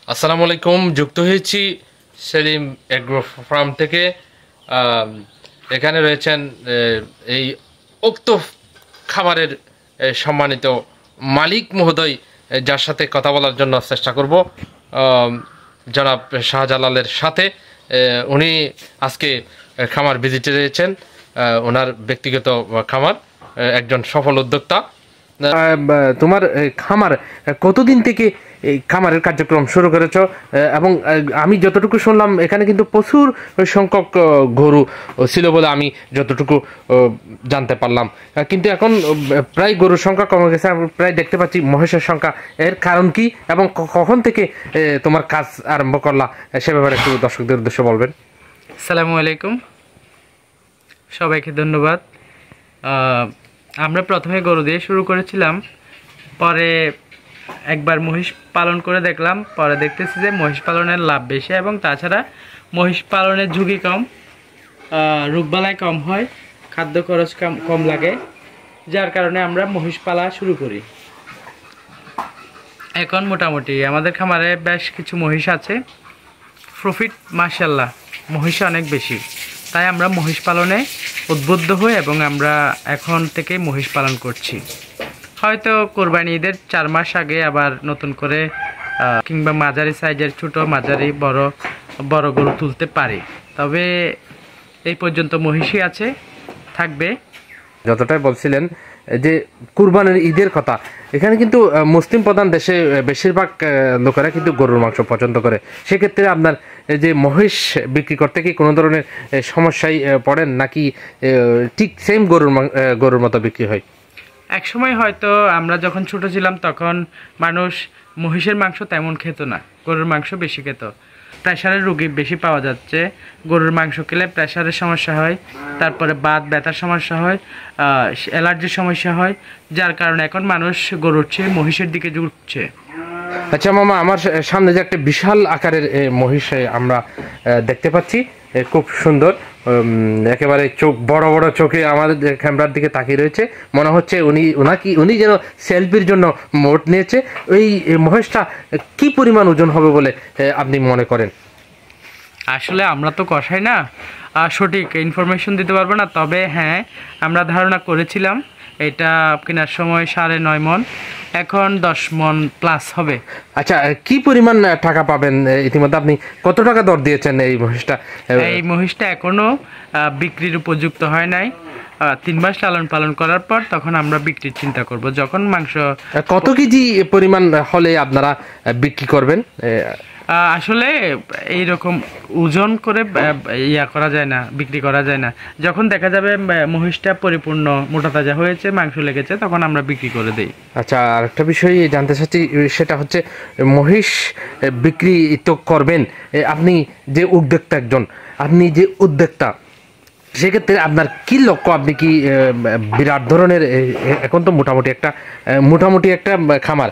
আসসালামু আলাইকুম। যুক্ত হয়েছি সেলিম এগ্রো ফার্ম থেকে। এখানে রয়েছেন এই উক্ত খামারের সম্মানিত মালিক মহোদয়, যার সাথে কথা বলার জন্য চেষ্টা করব, জনাব শাহজালালের সাথে। উনি আজকে খামার ভিজিটে রয়েছেন, ওনার ব্যক্তিগত খামার, একজন সফল উদ্যোক্তা। তোমার খামার কতদিন থেকে এই খামারের কার্যক্রম শুরু করেছ? এবং আমি যতটুকু শুনলাম এখানে কিন্তু প্রচুর সংখ্যক গরু ছিল বলে আমি যতটুকু জানতে পারলাম, কিন্তু এখন প্রায় গরুর সংখ্যা কমে গেছে। আমি প্রায় দেখতে পাচ্ছি মহিষের সংখ্যা। এর কারণ কি এবং কখন থেকে তোমার কাজ আরম্ভ করলা, সে ব্যাপারে একটু দর্শকদের উদ্দেশ্যে বলবেন। আসসালামু আলাইকুম, সবাইকে ধন্যবাদ। আমরা প্রথমে গরু দিয়ে শুরু করেছিলাম, পরে একবার মহিষ পালন করে দেখলাম, পরে দেখতেছি যে মহিষ পালনের লাভ বেশি এবং তাছাড়া মহিষ পালনের ঝুঁকি কম, রোগবালাই কম হয়, খাদ্য খরচ কম লাগে, যার কারণে আমরা মহিষ পালা শুরু করি। এখন মোটামুটি আমাদের খামারে বেশ কিছু মহিষ আছে, প্রফিট মাশাআল্লাহ মহিষে অনেক বেশি, তাই আমরা মহিষ পালনে উদ্বুদ্ধ হই এবং আমরা এখন থেকে মহিষ পালন করছি। হয়তো কোরবানি ঈদের 4 মাস আগে আবার নতুন করে কিংবা মাঝারি সাইজের ছোট মাঝারি বড় গরু তুলতে পারি, তবে এই পর্যন্ত মহিষই আছে, থাকবে। যতটাই বলছিলেন যে কুরবানির ঈদের কথা, এখানে কিন্তু মুসলিম প্রধান দেশে বেশিরভাগ লোকেরা কিন্তু গরুর মাংস পছন্দ করে। সেক্ষেত্রে আপনার যে মহিষ বিক্রি করতে কি কোনো ধরনের সমস্যায় পড়েন, নাকি ঠিক সেম গরুর মতো বিক্রি হয়? এক সময় হয়তো আমরা যখন ছোট ছিলাম তখন মানুষ মহিষের মাংস তেমন খেত না, গরুর মাংস বেশি খেত। প্রেশারের রোগী বেশি পাওয়া যাচ্ছে, গরুর মাংস খেলে প্রেশারের সমস্যা হয়, তারপরে বাত ব্যথার সমস্যা হয়, অ্যালার্জির সমস্যা হয়, যার কারণে এখন মানুষ গরুর চেয়ে মহিষের দিকে ঝুঁকছে। আচ্ছা মামা, আমার সামনে যে একটা বিশাল আকারের মহিষ আমরা দেখতে পাচ্ছি, খুব সুন্দর, একেবারে চোখ বড় বড় চোখে আমাদের ক্যামেরার দিকে তাকিয়ে রয়েছে। মনে হচ্ছে উনি যেন সেলফির জন্য মোট নিয়েছে। ওই মহিষটা কি পরিমাণ ওজন হবে বলে আপনি মনে করেন? আসলে আমরা তো কষাই না, সঠিক ইনফরমেশন দিতে পারবো না, তবে হ্যাঁ আমরা ধারণা করেছিলাম এটা কেনার সময় 9.5 মন, এখন 10 মন প্লাস হবে। আচ্ছা, কি পরিমাণ টাকা পাবেন ইতিমধ্যে? আপনি কত টাকা দর দিয়েছেন এই মহিষটা? এই মহিষটা এখনো বিক্রির উপযুক্ত হয় নাই, 3 মাস লালন পালন করার পর তখন আমরা বিক্রির চিন্তা করব। যখন মাংস কত কেজি পরিমাণ হলে আপনারা বিক্রি করবেন? আসলে এইরকম ওজন করে করা যায় না, বিক্রি করা যায় না। যখন দেখা যাবে মহিষটা পরিপূর্ণ মোটা তাজা হয়েছে, মাংস লেগেছে, তখন আমরা বিক্রি করে দিই। আচ্ছা, আরেকটা বিষয় জানতে চাচ্ছি, সেটা হচ্ছে মহিষ বিক্রি তো করবেন, আপনি যে উদ্যোক্তা, সেক্ষেত্রে আপনার কি লক্ষ্য? আপনি কি বিরাট ধরনের, এখন তো মোটামুটি একটা খামার,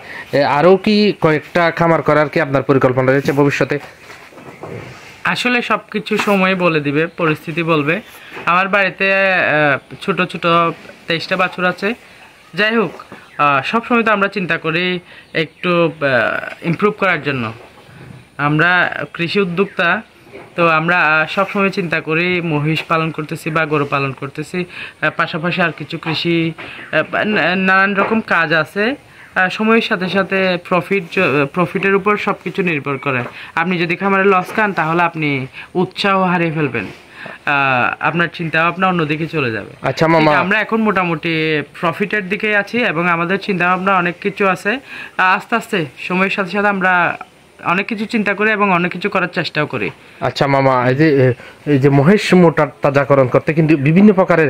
আরও কি কয়েকটা খামার করার কি আপনার পরিকল্পনা রয়েছে ভবিষ্যতে? আসলে সব কিছু সময় বলে দিবে, পরিস্থিতি বলবে। আমার বাড়িতে ছোট 23টা বাছুর আছে। যাই হোক, সবসময় তো আমরা চিন্তা করি একটু ইমপ্রুভ করার জন্য। আমরা কৃষি উদ্যোক্তা, তো আমরা সবসময় চিন্তা করি মহিষ পালন করতেছি বা গরু পালন করতেছি, পাশাপাশি আর কিছু কৃষি নানান রকম কাজ আছে। সময়ের সাথে সাথে প্রফিটের উপর সব কিছু নির্ভর করে। আপনি যদি খামারে লস খান তাহলে আপনি উৎসাহ হারিয়ে ফেলবেন, আপনার চিন্তা ভাবনা অন্যদিকে চলে যাবে। আচ্ছা মামা, আমরা এখন মোটামুটি প্রফিটের দিকে আছি এবং আমাদের চিন্তা ভাবনা অনেক কিছু আছে। আস্তে আস্তে সময়ের সাথে সাথে আমরা অনেক কিছু চিন্তা করি এবং অনেক কিছু করার চেষ্টাও করি। আচ্ছা মামা, এই যে মহিষ মোটা তাজাকরণ করতে কিন্তু বিভিন্ন প্রকারের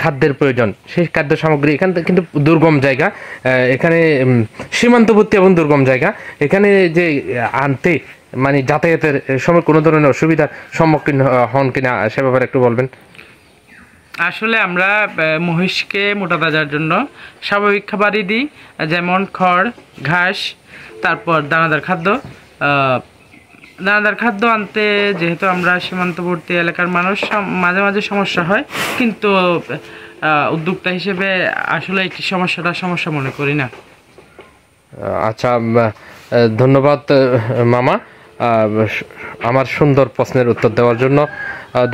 খাদ্যের প্রয়োজন। সেই খাদ্য সামগ্রী এখান থেকে কিন্তু দুর্গম জায়গা, এখানে সীমান্তবর্তী এবং দুর্গম জায়গা, এখানে যে আনতে মানে যাতায়াতের সময় কোনো ধরনের অসুবিধার সম্মুখীন হন কিনা, সে ব্যাপারে একটু বলবেন। আসলে আমরা মহিষকে মোটা তাজার জন্য স্বাভাবিক খাবারই দিই, যেমন খড়, ঘাস, তারপর দানাদার খাদ্য আনতে যেহেতু আমরা সীমান্তবর্তী এলাকার মানুষ, মাঝে মাঝে সমস্যা হয়, কিন্তু উদ্যোক্তা হিসেবে আসলে এই সমস্যা মনে করি না। আচ্ছা, ধন্যবাদ মামা আমার সুন্দর প্রশ্নের উত্তর দেওয়ার জন্য।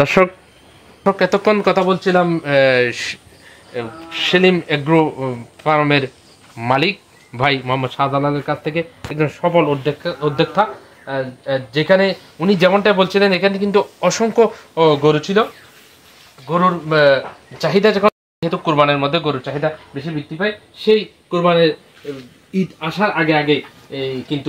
দর্শক এতক্ষণ কথা বলছিলাম সেলিম এগ্রো ফার্মের মালিক ভাই মোহাম্মদ শাহজালালের কাছ থেকে, একজন সফল উদ্যোক্তা। যেখানে উনি যেমনটা বলছিলেন এখানে কিন্তু অসংখ্য গরু ছিল। গরুর চাহিদা যখন, যেহেতু কোরবানের মধ্যে গরুর চাহিদা বেশি বৃদ্ধি পায়, সেই কোরবানের ঈদ আসার আগে কিন্তু